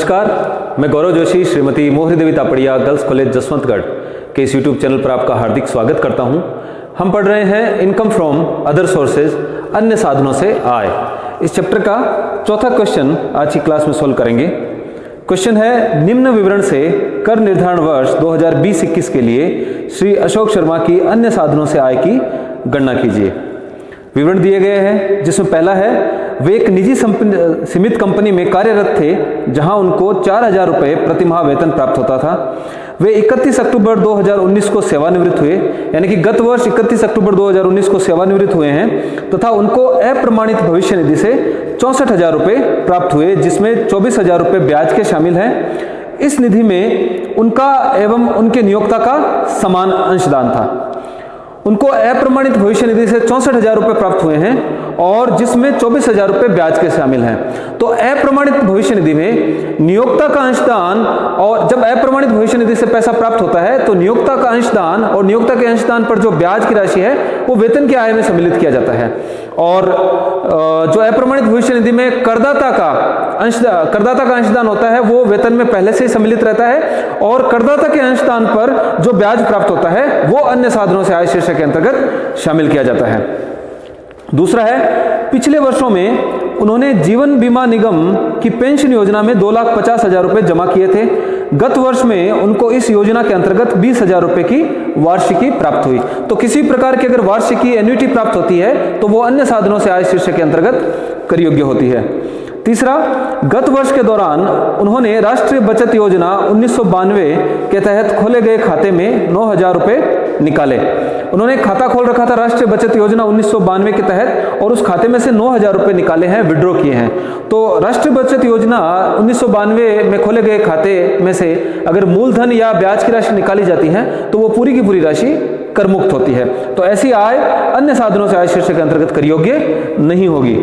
नमस्कार, मैं गौरव जोशी श्रीमती मोहरी देवी तापड़िया गर्ल्स कॉलेज जसवंतगढ़ के इस यूट्यूब चैनल पर आपका हार्दिक स्वागत करता हूं। हम पढ़ रहे हैं इनकम फ्रॉम अदर सोर्सेज, अन्य साधनों से आय। इस चैप्टर का चौथा क्वेश्चन आज की क्लास में सोल्व करेंगे। क्वेश्चन है, निम्न विवरण से कर निर्धारण वर्ष 2020-21 के लिए श्री अशोक शर्मा की अन्य साधनों से आय की गणना कीजिए। विवरण दिए गए हैं, जिसमें पहला है, वे एक निजी सीमित कंपनी में कार्यरत थे जहां उनको 4,000 रुपये प्रति माह वेतन प्राप्त होता था। वे 31 अक्टूबर 2019 को सेवानिवृत्त हुए, यानी कि गत वर्ष 31 अक्टूबर 2019 को सेवानिवृत्त हुए हैं तथा उनको अप्रमाणित भविष्य निधि से 64,000 रुपये प्राप्त हुए, जिसमें 24,000 रुपये ब्याज के शामिल हैं। इस निधि में उनका एवं उनके नियोक्ता का समान अंशदान था। उनको अप्रमाणित भविष्य निधि से 64,000 रुपये प्राप्त हुए हैं और जिसमें 24,000 रुपये ब्याज के शामिल हैं। तो अप्रमाणित भविष्य निधि में नियोक्ता का अंशदान, और जब अप्रमाणित भविष्य निधि से पैसा प्राप्त होता है तो नियोक्ता का अंशदान और नियोक्ता के अंशदान पर जो ब्याज की राशि है वो वेतन की आय में सम्मिलित किया जाता है। और जो अप्रमाणित भविष्य निधि में करदाता का अंशदान होता है वो वेतन में पहले से ही सम्मिलित रहता है, और करदाता के अंशदान पर जो ब्याज प्राप्त होता है वो अन्य साधनों से आय शीर्षक के अंतर्गत शामिल किया जाता है। दूसरा है, पिछले वर्षों में उन्होंने जीवन बीमा निगम की पेंशन योजना में 2,50,000 रुपये जमा किए थे। गत वर्ष में उनको इस योजना के अंतर्गत 20,000 रुपये की वार्षिकी प्राप्त हुई। तो किसी प्रकार की अगर वार्षिकी एन्युटी प्राप्त होती है तो वो अन्य साधनों से आय शीर्षक के अंतर्गत कर योग्य होती है। तीसरा, गत वर्ष के दौरान उन्होंने राष्ट्रीय बचत योजना 1992 के तहत खोले गए खाते में 9,000 रुपये निकाले। उन्होंने खाता खोल रखा था राष्ट्रीय बचत योजना 1992 के तहत, और उस खाते में से 9,000 रुपये निकाले हैं, विड्रॉ किए हैं। तो राष्ट्रीय बचत योजना 1992 में खोले गए खाते में से अगर मूलधन या ब्याज की राशि निकाली जाती है तो वो पूरी की पूरी राशि कर मुक्त होती है। तो ऐसी आय अन्य साधनों से आय शीर्षक के अंतर्गत कर योग्य नहीं होगी।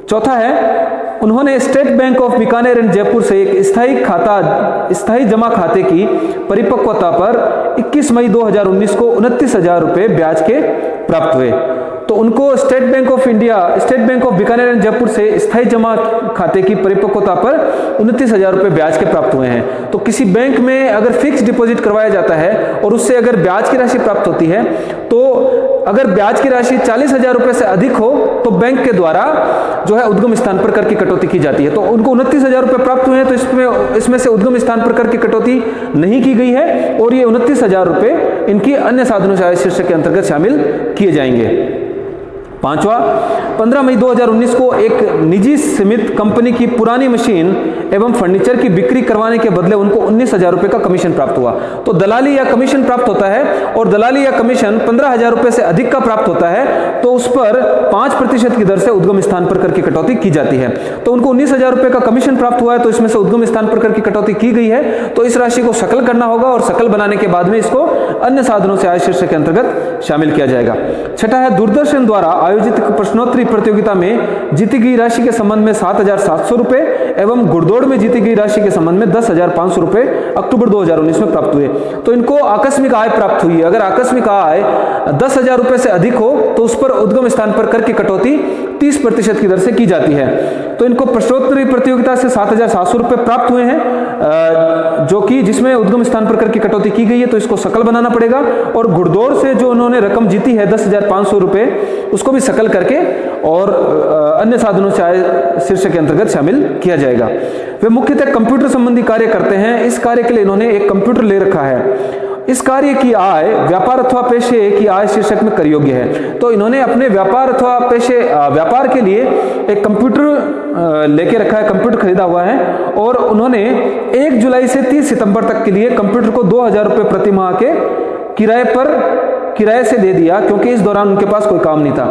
चौथा है, उन्होंने state bank of Bikaner and Jaipur से एक स्थायी जमा खाते की परिपक्वता पर 21 मई 2019 को 29,000 रुपये ब्याज के प्राप्त हुए। तो उनको state bank of Bikaner and Jaipur से स्थायी जमा खाते की परिपक्वता पर 29,000 रुपये ब्याज के प्राप्त हुए हैं। तो किसी बैंक में अगर फिक्स डिपॉजिट करवाया जाता है और उससे अगर ब्याज की राशि प्राप्त होती है, तो अगर ब्याज की राशि 40,000 रुपये से अधिक हो तो बैंक के द्वारा जो है उद्गम स्थान पर कर की कटौती की जाती है। तो उनको 29,000 रुपये प्राप्त हुए हैं, तो इसमें से उद्गम स्थान पर कर की कटौती नहीं की गई है, और ये 29,000 रुपये इनकी अन्य साधनों से आय शीर्षक के अंतर्गत शामिल किए जाएंगे। पांचवा, 15 मई 2019 को एक निजी सीमित कंपनी की पुरानी मशीन एवं फर्नीचर की बिक्री करवाने के बदले उनको 19,000 रुपये का कमीशन प्राप्त हुआ। तो दलाली या कमीशन प्राप्त होता है, और दलाली या कमीशन 15,000 रुपये से अधिक का प्राप्त होता है तो उस पर 5% की दर से उद्गम स्थान पर कर की कटौती की जाती है। तो उनको 19,000 रुपये का कमीशन प्राप्त हुआ है, तो इसमें से उद्गम स्थान पर कर की कटौती की गई है, तो इस राशि को सकल करना होगा, और सकल बनाने के बाद में इसको अन्य साधनों से आय शीर्षक के अंतर्गत शामिल किया जाएगा। छठा है, दूरदर्शन द्वारा आयोजित प्रश्नोत्तरी प्रतियोगिता में जीती गई राशि के संबंध में 7,700 रुपये एवं घुड़दौड़ में जीती गई राशि के संबंध में 10,500 रुपये अक्टूबर 2019 में प्राप्त हुए। तो इनको आकस्मिक आय प्राप्त हुई है। अगर आकस्मिक आय 10,000 रुपये से अधिक हो तो उस पर उद्गम स्थान पर कर की कटौती 30% की दर से की जाती है। तो इनको प्रश्नोत्तरी प्रतियोगिता से 7,700 रुपये प्राप्त हुए हैं, जो कि जिसमें उद्गम स्थान पर कर की कटौती की गई है, तो इसको सकल बनाना पड़ेगा। और घुड़दौड़ से जो उन्होंने रकम जीती है 10,500 रुपये, उसको भी सकल करके और अन्य साधनों से आय शीर्षक के अंतर्गत शामिल किया जाएगा। वे मुख्यतः कंप्यूटर संबंधी कार्य करते हैं। इस कार्य के लिए इन्होंने एक कंप्यूटर ले रखा है। इस कार्य की आय व्यापार अथवा पेशे की आय शीर्षक में कर योग्य है। तो इन्होंने अपने व्यापार अथवा व्यापार के लिए एक कंप्यूटर लेके रखा है, कंप्यूटर खरीदा हुआ है, और उन्होंने 1 जुलाई से 30 सितंबर तक के लिए कंप्यूटर को 2,000 रुपये प्रति माह के किराए से दे दिया, क्योंकि इस दौरान उनके पास कोई काम नहीं था,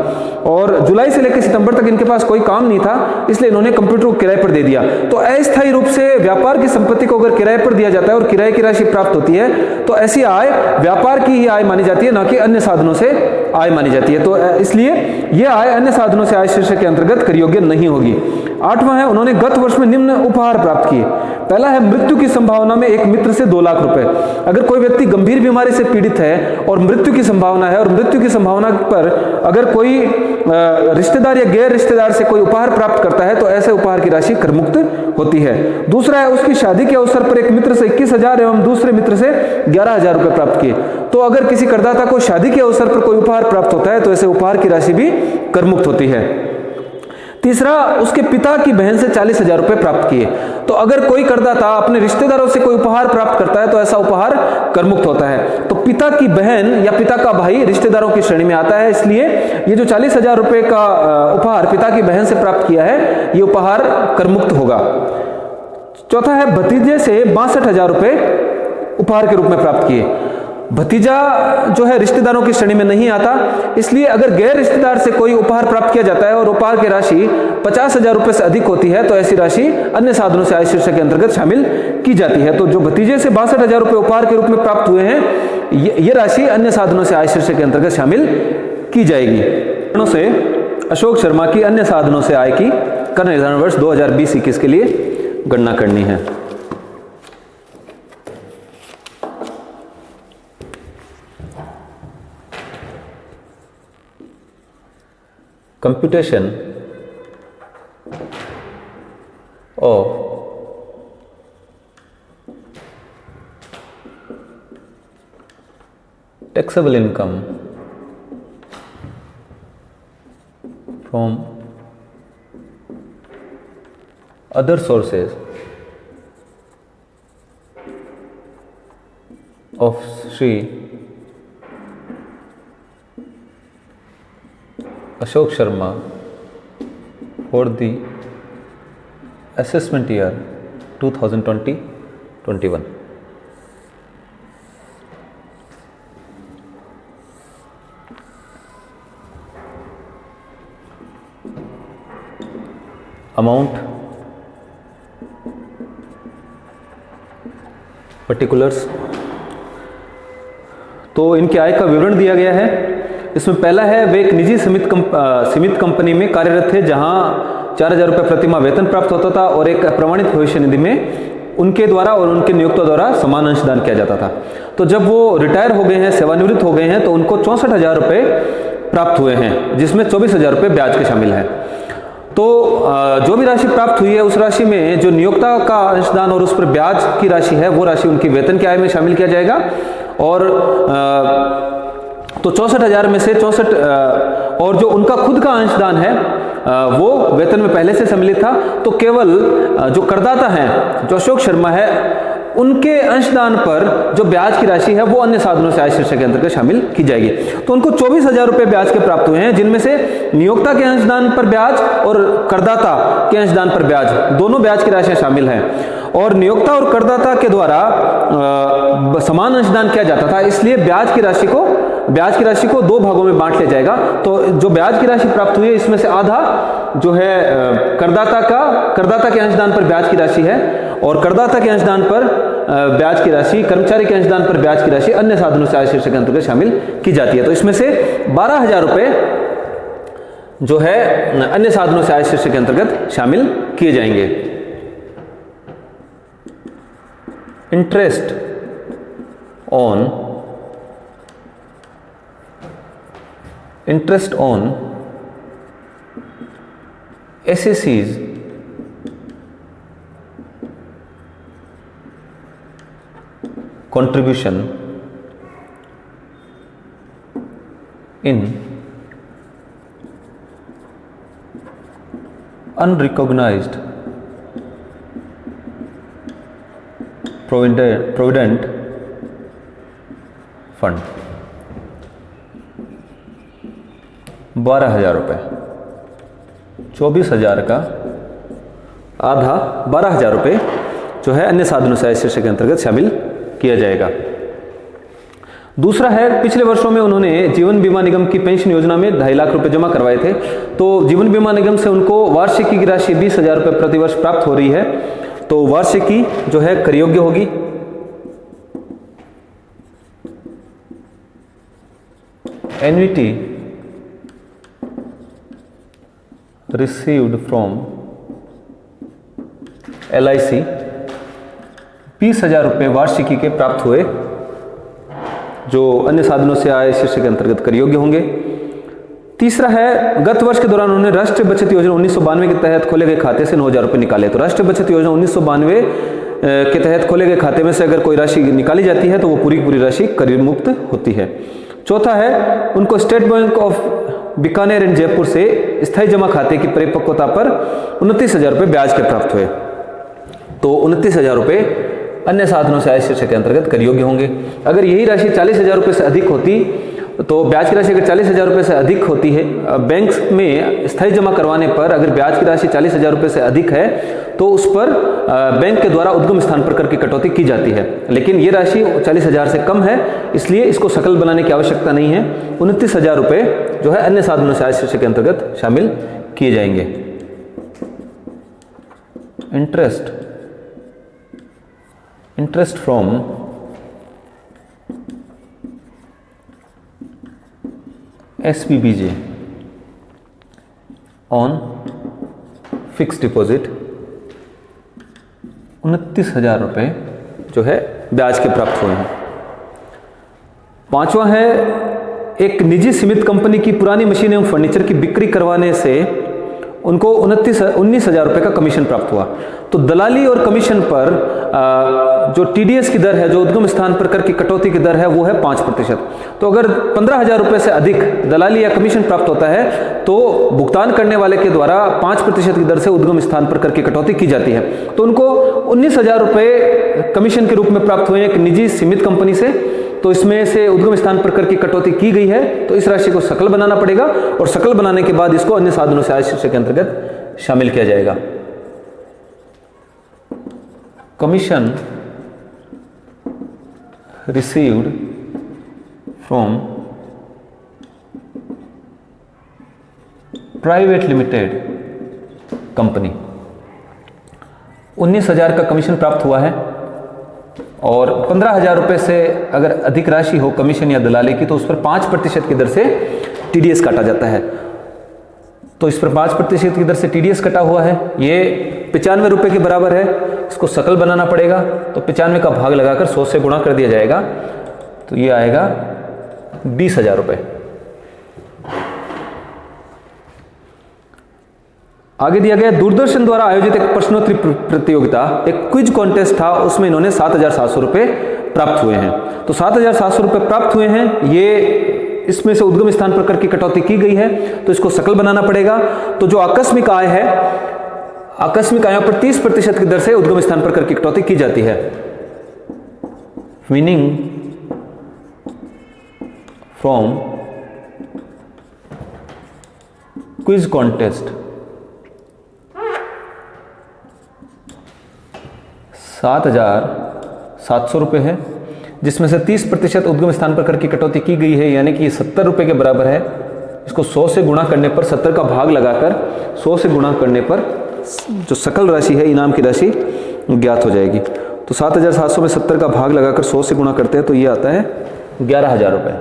और जुलाई से लेकर सितंबर तक इनके पास कोई काम नहीं था, इसलिए इन्होंने कंप्यूटर को किराए पर दे दिया। तो अस्थायी रूप से व्यापार की संपत्ति को अगर किराए पर दिया जाता है और किराए की राशि प्राप्त होती है तो ऐसी आय व्यापार की ही आय मानी जाती है, ना कि अन्य साधनों से आय मानी जाती है। तो इसलिए यह आय अन्य साधनों से आय शीर्षक के अंतर्गत कर योग्य नहीं होगी। 8वां है, उन्होंने गत वर्ष में निम्न उपहार प्राप्त किए। पहला है मृत्यु की संभावना में एक मित्र से 2 लाख रुपए। अगर कोई व्यक्ति गंभीर बीमारी से पीड़ित है और मृत्यु की संभावना है, और मृत्यु की संभावना पर अगर कोई रिश्तेदार या गैर रिश्तेदार से कोई उपहार प्राप्त करता है तो ऐसे उपहार की राशि कर मुक्त होती है। दूसरा है, उसकी शादी के अवसर पर एक मित्र से 21,000 एवं दूसरे मित्र से 11,000 रुपए प्राप्त किए। तो अगर किसी करदाता को शादी के अवसर पर कोई उपहार प्राप्त होता है तो ऐसे उपहार की राशि भी कर मुक्त होती है। तीसरा, उसके पिता की बहन से 40,000 रुपए प्राप्त किए। तो अगर कोई करदाता अपने रिश्तेदारों से कोई उपहार प्राप्त करता है तो ऐसा उपहार कर मुक्त होता है। तो पिता की बहन या पिता का भाई रिश्तेदारों की श्रेणी में आता है, इसलिए ये जो 40,000 रुपए का उपहार पिता की बहन से प्राप्त किया है ये उपहार कर मुक्त होगा। चौथा है, भतीजे से 62,000 रुपए उपहार के रूप में प्राप्त किए। भतीजा जो है रिश्तेदारों की श्रेणी में नहीं आता, इसलिए अगर गैर रिश्तेदार से कोई उपहार प्राप्त किया जाता है और उपहार की राशि 50,000 रुपए से अधिक होती है तो ऐसी राशि अन्य साधनों से आय शीर्षक के अंतर्गत शामिल की जाती है। तो जो भतीजे से 62,000 रुपए उपहार के रूप में प्राप्त हुए हैं ये राशि अन्य साधनों से आय शीर्षक के अंतर्गत शामिल की जाएगी। से अशोक शर्मा की अन्य साधनों से आय की कर निर्धारण वर्ष 2020-21 के लिए गणना करनी है। Computation of taxable income from other sources of Sri Ashok Sharma for the assessment year 2020-21. Amount, particulars, तो इनके आय का विवरण दिया गया है। इसमें पहला है, वे एक निजी सीमित कंपनी में कार्यरत थे जहां 4,000 रुपये प्रति माह वेतन प्राप्त होता था और एक प्रमाणित भविष्य निधि में उनके द्वारा और उनके नियोक्ता द्वारा समान अंशदान किया जाता था। तो जब वो रिटायर हो गए हैं, सेवानिवृत्त हो गए हैं, तो उनको 64,000 रुपये प्राप्त हुए हैं, जिसमें 24,000 रुपये ब्याज के शामिल हैं। तो जो भी राशि प्राप्त हुई है उस राशि में जो नियोक्ता का अंशदान और उस पर ब्याज की राशि है वो राशि उनकी वेतन की आय में शामिल किया जाएगा। और तो 64,000 में से 64 और जो उनका खुद का अंशदान है वो वेतन में पहले से सम्मिलित था। तो केवल जो करदाता हैं, जो अशोक शर्मा है, उनके अंशदान पर जो ब्याज की राशि है वो अन्य साधनों से आय शीर्षक के अंतर्गत शामिल की जाएगी। तो उनको 24,000 रुपये ब्याज के प्राप्त हुए हैं, जिनमें से नियोक्ता के अंशदान पर ब्याज और करदाता के अंशदान पर ब्याज, दोनों ब्याज की राशियां शामिल हैं। और नियोक्ता और करदाता के द्वारा समान अंशदान किया जाता था, इसलिए ब्याज की राशि को 2 भागों में बांट लिया जाएगा। तो जो ब्याज की राशि प्राप्त हुई है इसमें से आधा जो है करदाता के अंशदान पर ब्याज की राशि है, और करदाता के अंशदान पर ब्याज की राशि, कर्मचारी के अंशदान पर ब्याज की राशि अन्य साधनों से आय शीर्षक के अंतर्गत शामिल की जाती है। तो इसमें से 12,000 रुपये जो है अन्य साधनों से आय शीर्षक के अंतर्गत शामिल किए जाएंगे। Interest on SSCs contribution in unrecognized provident fund 12,000 रुपये, 24,000 का आधा 12,000 रुपये जो है अन्य साधनों से आय शीर्षक के अंतर्गत शामिल किया जाएगा। दूसरा है, पिछले वर्षों में उन्होंने जीवन बीमा निगम की पेंशन योजना में 2.5 लाख रुपए जमा करवाए थे। तो जीवन बीमा निगम से उनको वार्षिकी की राशि 20,000 रुपये प्रति वर्ष प्राप्त हो रही है। तो वार्षिकी जो है कर योग्य होगी। एन्युटी received from LIC 20,000 रुपये वार्षिकी के प्राप्त हुए, जो अन्य साधनों से आय शीर्षक के अंतर्गत कर योग्य होंगे। तीसरा है, गत वर्ष के दौरान उन्होंने राष्ट्रीय बचत योजना 1992 के तहत खोले गए खाते से 9,000 रुपये निकाले। तो राष्ट्रीय बचत योजना 1992 के तहत खोले गए खाते में से अगर कोई राशि निकाली जाती है तो वो पूरी की पूरी राशि कर मुक्त होती है। चौथा है, उनको state bank of Bikaner and Jaipur से स्थायी जमा खाते की परिपक्वता पर 29,000 रुपये ब्याज के प्राप्त हुए। तो 29,000 रुपये अन्य साधनों से आय शीर्षक के अंतर्गत कर योग्य होंगे। अगर यही राशि 40,000 रुपये से अधिक होती, तो ब्याज की राशि अगर 40,000 रुपये से अधिक होती है, बैंक में स्थायी जमा करवाने पर अगर ब्याज की राशि 40,000 रुपये से अधिक है तो उस पर बैंक के द्वारा उद्गम स्थान पर कर की कटौती की जाती है। लेकिन ये राशि 40,000 से कम है, इसलिए इसको सकल बनाने की आवश्यकता नहीं है। 29,000 रुपये जो है अन्य साधनों से आय शीर्षक के अंतर्गत शामिल किए जाएंगे। Interest from SPBJ on fix deposit 29,000 रुपये जो है ब्याज के प्राप्त हुए हैं। पांचवा है, एक निजी सीमित कंपनी की पुरानी मशीन एवं फर्नीचर की बिक्री करवाने से उनको 19,000 रुपये का कमीशन प्राप्त हुआ। तो दलाली और कमीशन पर जो TDS की दर है, जो उद्गम स्थान पर कर की कटौती की दर है, वो है 5%। तो अगर 15,000 रुपये से अधिक दलाली या कमीशन प्राप्त होता है तो भुगतान करने वाले के द्वारा 5% की दर से उद्गम स्थान पर कर की कटौती की जाती है। तो उनको 19,000 रुपये कमीशन के रूप में प्राप्त हुए एक निजी सीमित कंपनी से। तो इसमें से उद्गम स्थान पर कर की कटौती की गई है, तो इस राशि को सकल बनाना पड़ेगा और सकल बनाने के बाद इसको अन्य साधनों से आय शीर्षक के अंतर्गत शामिल किया जाएगा। Commission received from private limited company, 19,000 का कमीशन प्राप्त हुआ है और 15,000 रुपये से अगर अधिक राशि हो कमीशन या दलाली की तो उस पर 5% की दर से TDS काटा जाता है। तो इस पर 5% की दर से TDS कटा हुआ है, ये 95 रुपये के बराबर है। इसको सकल बनाना पड़ेगा, तो 95 का भाग लगाकर 100 से गुणा कर दिया जाएगा, तो ये आएगा 20,000 रुपये। आगे दिया गया, दूरदर्शन द्वारा आयोजित एक प्रश्नोत्तरी प्रतियोगिता, एक क्विज कॉन्टेस्ट था, उसमें इन्होंने 7,700 रुपये प्राप्त हुए हैं। तो 7,700 रुपये प्राप्त हुए हैं, ये इसमें से उद्गम स्थान पर कर की कटौती की गई है, तो इसको सकल बनाना पड़ेगा। तो जो आकस्मिक आय है, आकस्मिक आयों पर 30% की दर से उद्गम स्थान पर कर की कटौती की जाती है। विनिंग फ्रॉम क्विज कॉन्टेस्ट 7,700 रुपये है, जिसमें से 30% उद्गम स्थान पर कर की कटौती की गई है, यानी कि 70 रुपये के बराबर है। इसको 100 से गुणा करने पर 70 का भाग लगाकर 100 से गुणा करने पर जो सकल राशि है, इनाम की राशि ज्ञात हो जाएगी। तो 7,700 में 70 का भाग लगाकर 100 से गुणा करते हैं तो ये आता है 11,000 रुपये।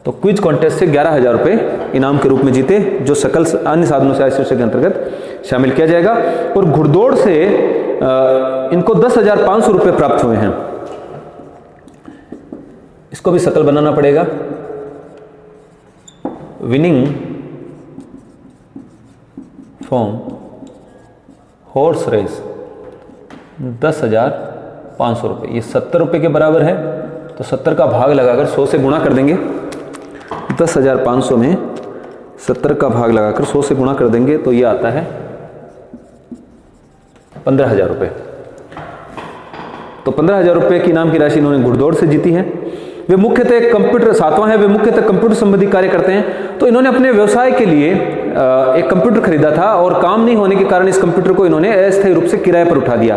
तो क्विज कॉन्टेस्ट से 11,000 रुपये इनाम के रूप में जीते, जो सकल अन्य साधनों से आय शीर्षक के अंतर्गत शामिल किया जाएगा। और घुड़दौड़ से इनको 10,500 रुपये प्राप्त हुए हैं, इसको भी सकल बनाना पड़ेगा। विनिंग फ्रॉम हॉर्स रेस 10,500 रुपये, ये 70 रुपये के बराबर है, तो 70 का भाग लगाकर 100 से गुणा कर देंगे। 10,500 में 70 का भाग लगाकर 100 से गुणा कर देंगे तो ये आता है 15,000 रुपये। तो 15,000 रुपये की इनाम की राशि इन्होंने घुड़दौड़ से जीती है। वे मुख्यतः कंप्यूटर, सातवां है, वे मुख्यतः कंप्यूटर संबंधी कार्य करते हैं। तो इन्होंने अपने व्यवसाय के लिए एक कंप्यूटर खरीदा था और काम नहीं होने के कारण इस कंप्यूटर को इन्होंने अस्थायी रूप से किराए पर उठा दिया।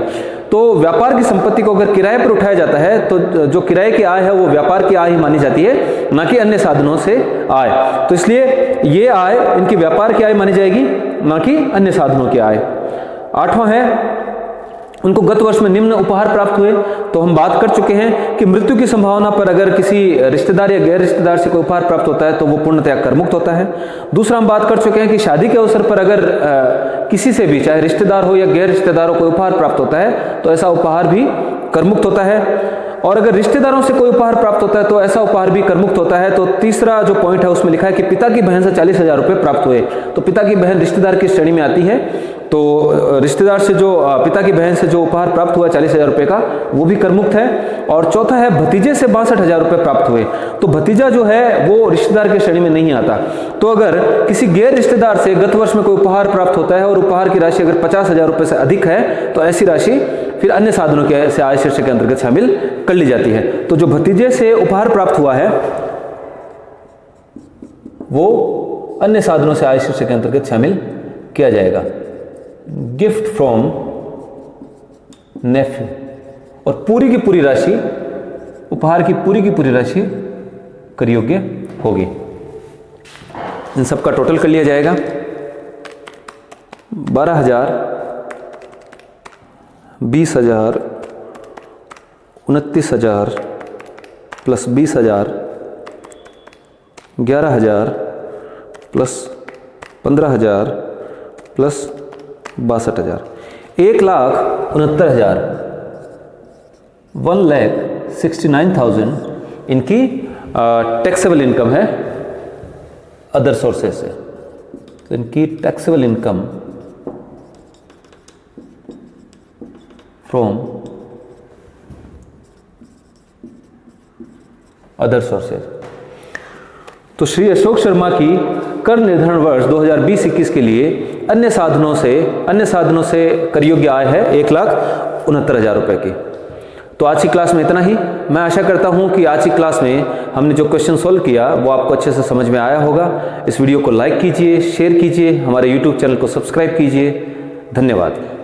तो व्यापार की संपत्ति को अगर किराए पर उठाया जाता है तो जो किराए की आय है वो व्यापार की आय ही मानी जाती है, ना कि अन्य साधनों से आय। तो इसलिए ये आय इनकी व्यापार की आय मानी जाएगी, ना कि अन्य साधनों की आय। आठवां है, उनको गत वर्ष में निम्न उपहार प्राप्त हुए। तो हम बात कर चुके हैं कि मृत्यु की संभावना पर अगर किसी रिश्तेदार या गैर रिश्तेदार से कोई उपहार प्राप्त होता है तो वो पूर्णतया करमुक्त होता है। दूसरा हम बात कर चुके हैं कि शादी के अवसर पर अगर किसी से भी, चाहे रिश्तेदार हो या गैर रिश्तेदार हो, कोई उपहार प्राप्त होता है तो ऐसा उपहार भी करमुक्त होता है। और अगर रिश्तेदारों से कोई उपहार प्राप्त होता है तो ऐसा उपहार भी करमुक्त होता है। तो तीसरा जो पॉइंट है उसमें लिखा है कि पिता की बहन से 40,000 रुपये प्राप्त हुए। तो पिता की बहन रिश्तेदार की श्रेणी में आती है। तो रिश्तेदार से जो पिता की बहन से जो उपहार प्राप्त हुआ 40,000 रुपये का, वो भी करमुक्त है। और चौथा है भतीजे से 62,000 रुपये प्राप्त हुए। तो भतीजा जो है वो रिश्तेदार की श्रेणी में नहीं आता। तो अगर किसी गैर रिश्तेदार से गत वर्ष में कोई उपहार प्राप्त होता है और उपहार की राशि अगर 50,000 रुपये से अधिक है तो ऐसी राशि फिर अन्य साधनों के से आय शीर्षक के अंतर्गत शामिल कर ली जाती है। तो जो भतीजे से उपहार प्राप्त हुआ है वो अन्य साधनों से आय शीर्षक के अंतर्गत शामिल किया जाएगा। गिफ्ट फ्रॉम नेफ्यू, और पूरी की पूरी राशि, उपहार की पूरी राशि कर योग्य होगी। इन सब का टोटल कर लिया जाएगा। 12,000, 20,000, 29,000 प्लस 20,000, 11,000 प्लस 15,000 प्लस 62,000, 1,69,000, 1,69,000 इनकी टैक्सेबल इनकम है अदर सोर्सेज से। तो इनकी taxable income from other sources. तो श्री अशोक शर्मा की कर निर्धारण वर्ष 2020-21 के लिए अन्य साधनों से कर योग्य आय है 1,69,000 रुपए की। तो आज की क्लास में इतना ही। मैं आशा करता हूं कि आज की क्लास में हमने जो क्वेश्चन सॉल्व किया वो आपको अच्छे से समझ में आया होगा। इस वीडियो को लाइक कीजिए, शेयर कीजिए, हमारे YouTube चैनल को सब्सक्राइब कीजिए। धन्यवाद।